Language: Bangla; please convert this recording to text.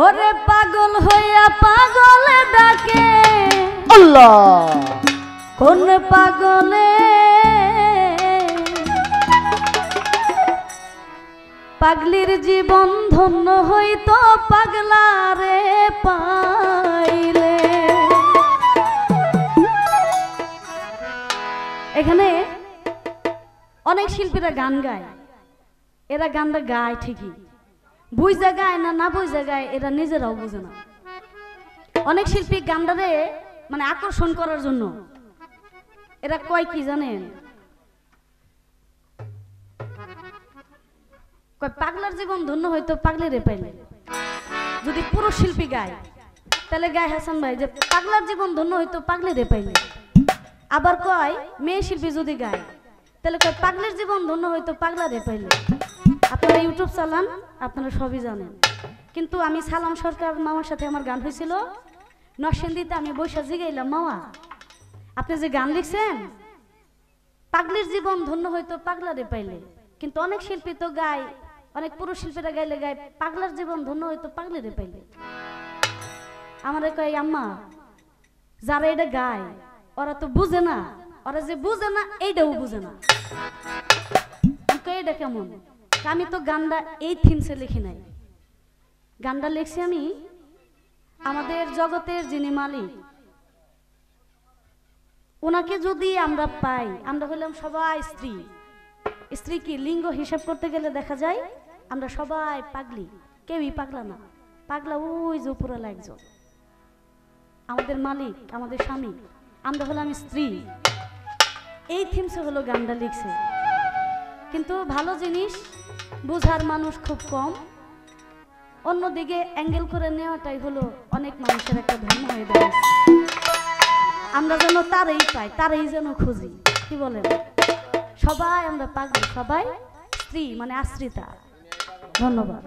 ওরে পাগল হইয়া পাগল ডাকে আল্লাহ কোন পাগলে পাগলির জীবন ধন্য হইতো পাগলারে পাইলে। এখানে অনেক শিল্পীরা গান গায়, এরা গানটা গায় ঠিকই, বুঝা গায় না না বুঝা গায় এরা নিজেরাও বুঝে না। অনেক শিল্পী গানটারে মানে আকর্ষণ করার জন্য এরা কয় কি জানেন, কয় পাগলার জীবন ধন্য হয়তো পাগলিরে পাইলে। যদি পুরুষ শিল্পী গায় তাহলে গায় হাসান ভাই যে পাগলার জীবন ধন্য হয়তো পাগলিরে পাইলে। আবার কয় মেয়ে শিল্পী যদি গায় তাহলে কয় পাগলের জীবন ধন্য হয়তো পাগলারে পাইলে। আপনারা ইউটিউব চালান, আপনারা সবই জানেন। কিন্তু আমি সালাম সরকার মামার সাথে আমার গান হয়েছিল নরসিংদীতে, আমি বৈশা জিগাইলাম মামা আপনি যে গান লিখছেন পাগলির জীবন ধন্য হয়তো পাগলারে পাইলে, কিন্তু অনেক শিল্পী তো গায়, অনেক পুরুষ শিল্পীরা গাইলে গায় পাগলার জীবন ধন্য হয়তো পাগলিরে পাইলে। আমার কয় আম্মা যারা এটা গায় ওরা তো বুঝে না, ওরা যে বুঝে না এইটাও বুঝে না। এটা কেমন? আমি তো গানটা এই থিমসে লিখি নাই, গানটা লিখছি আমি আমাদের জগতের যিনি মালিক ওনাকে যদি আমরা পাই, আমরা হইলাম সবাই স্ত্রী। স্ত্রী কি লিঙ্গ হিসাব করতে গেলে দেখা যায় আমরা সবাই পাগলি, কেউই পাগলা না। পাগলা ওই যে উপরালা একজন, আমাদের মালিক আমাদের স্বামী, আমরা হলাম স্ত্রী। এই থিমসে হলো গানটা লিখছে। কিন্তু ভালো জিনিস বুঝার মানুষ খুব কম, অন্যদিকে অ্যাঙ্গেল করে নেওয়াটাই হলো অনেক মানুষের একটা ধর্ম হয়ে দাঁড়িয়েছে। আমরা যেন তারই পাই, তারই যেন খুঁজি। কি বলেন? সবাই আমরা পাগল, সবাই স্ত্রী মানে আশ্রিতা। ধন্যবাদ।